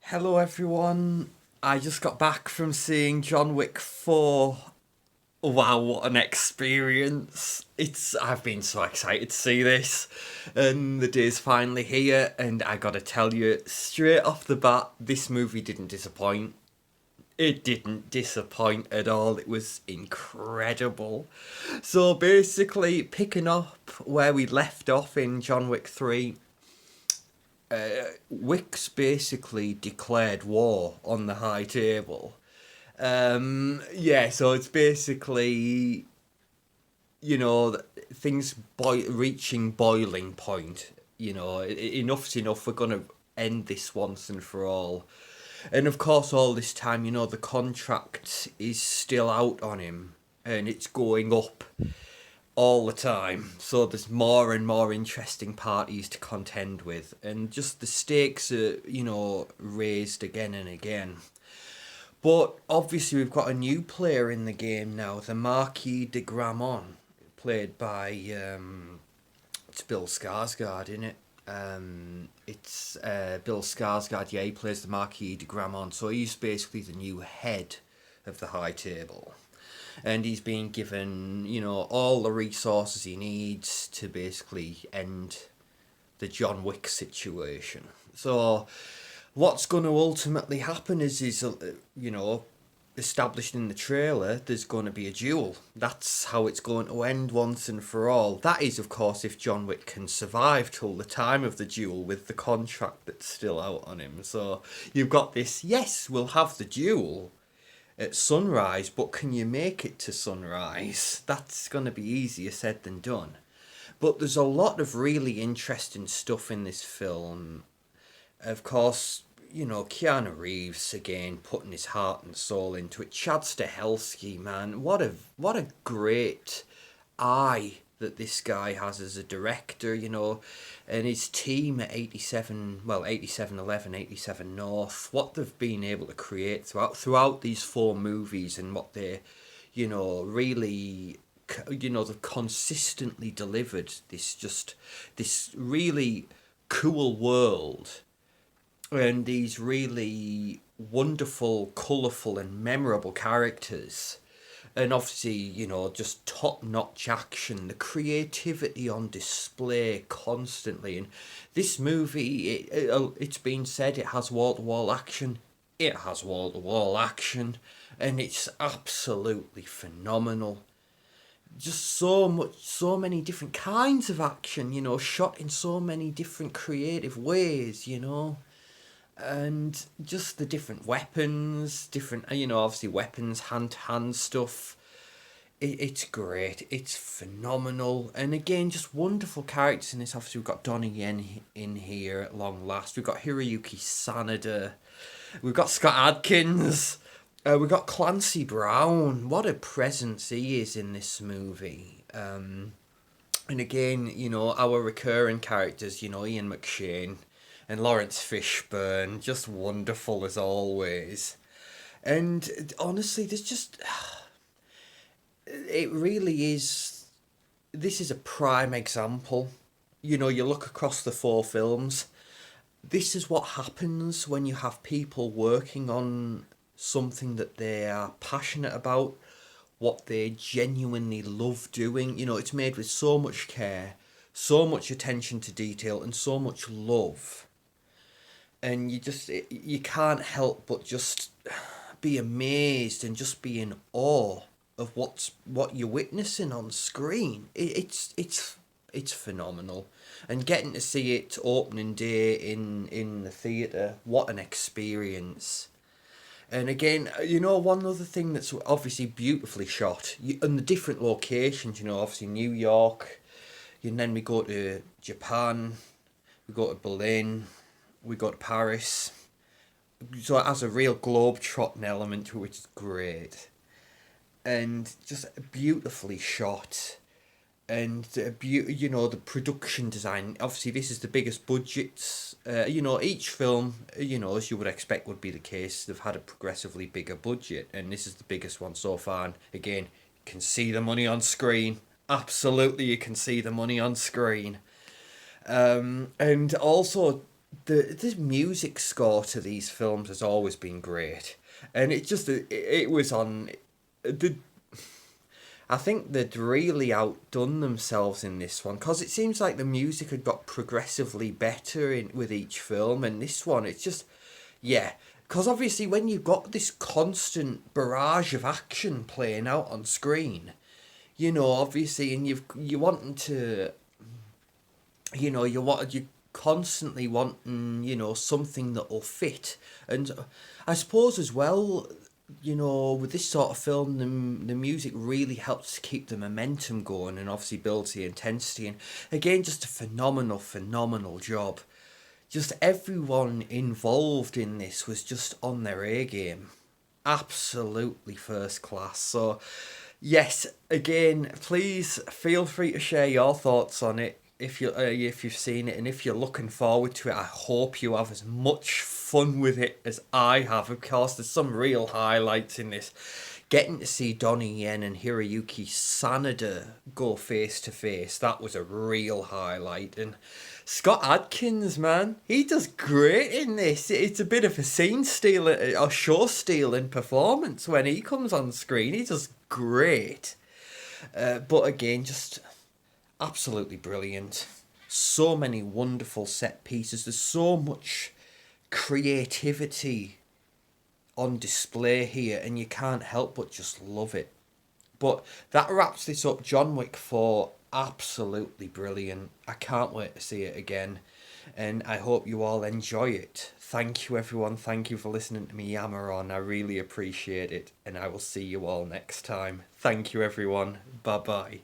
Hello everyone. I just got back from seeing John Wick 4. Wow, what an experience. I've been so excited to see this. And the day's finally here and I got to tell you straight off the bat, this movie didn't disappoint. It didn't disappoint at all. It was incredible. So basically, picking up where we left off in John Wick 3, Wick's basically declared war on the High Table. Yeah, so it's basically, things reaching boiling point. Enough's enough. We're gonna end this once and for all. And of course, all this time, the contract is still out on him, and it's going up all the time. So there's more and more interesting parties to contend with, and just the stakes are, raised again and again. But obviously, we've got a new player in the game now, the Marquis de Gramont, played by it's Bill Skarsgård, isn't it? It's Bill Skarsgård. Yeah, he plays the Marquis de Gramont. So he's basically the new head of the High Table, and he's being given, all the resources he needs to basically end the John Wick situation. So, what's going to ultimately happen is established in the trailer, there's going to be a duel. That's how it's going to end once and for all. That is, of course, if John Wick can survive till the time of the duel with the contract that's still out on him. So, you've got this, yes, we'll have the duel at sunrise, but can you make it to sunrise? That's going to be easier said than done. But there's a lot of really interesting stuff in this film. Of course, Keanu Reeves again putting his heart and soul into it. Chad Stahelski, man, what a great eye that this guy has as a director, and his team at 8711, 87 North, what they've been able to create throughout these four movies, and what they, really, they've consistently delivered this really cool world, and these really wonderful, colourful, and memorable characters. And obviously, just top notch action, the creativity on display constantly. And this movie, it's been said it has wall to wall action. It has wall to wall action, and it's absolutely phenomenal. Just so many different kinds of action, shot in so many different creative ways. And just the different weapons, obviously weapons, hand to hand stuff. It's great. It's phenomenal. And again, just wonderful characters in this. Obviously, we've got Donnie Yen in here at long last. We've got Hiroyuki Sanada. We've got Scott Adkins. We've got Clancy Brown. What a presence he is in this movie. And again, our recurring characters, Ian McShane and Lawrence Fishburne, just wonderful as always. And honestly, it really is, this is a prime example. You look across the four films, this is what happens when you have people working on something that they are passionate about, what they genuinely love doing. It's made with so much care, so much attention to detail, and so much love. And you can't help but just be amazed and just be in awe of what you're witnessing on screen. It's phenomenal, and getting to see it opening day in the theatre, what an experience. And again, one other thing that's obviously beautifully shot, and the different locations, obviously New York, and then we go to Japan, we go to Berlin, we go to Paris. So it has a real globe-trotting element to it, which is great. And just beautifully shot. And, the production design. Obviously, this is the biggest budgets. Each film, as you would expect would be the case, they've had a progressively bigger budget. And this is the biggest one so far. And again, you can see the money on screen. Absolutely, you can see the money on screen. And also, the music score to these films has always been great, and it was on the. I think they'd really outdone themselves in this one because it seems like the music had got progressively better in with each film, and this one it's just yeah. Because obviously, when you've got this constant barrage of action playing out on screen, obviously, and you wanting to, you constantly wanting, something that'll fit, and I suppose as well, with this sort of film, the music really helps to keep the momentum going and obviously builds the intensity. And again, just a phenomenal, phenomenal job. Just everyone involved in this was just on their A game. Absolutely first class. So, yes, again, please feel free to share your thoughts on it if you've seen it, and if you're looking forward to it. I hope you have as much fun with it as I have. Of course, there's some real highlights in this. Getting to see Donnie Yen and Hiroyuki Sanada go face to face, that was a real highlight. And Scott Adkins, man, he does great in this. It's a bit of a scene stealer, or show stealing performance when he comes on screen. He does great. But again, just absolutely brilliant. So many wonderful set pieces. There's so much creativity on display here, and you can't help but just love it. But that wraps this up. John Wick 4, absolutely brilliant. I can't wait to see it again, and I hope you all enjoy it. Thank you, everyone. Thank you for listening to me yammer on. I really appreciate it, and I will see you all next time. Thank you, everyone. Bye bye.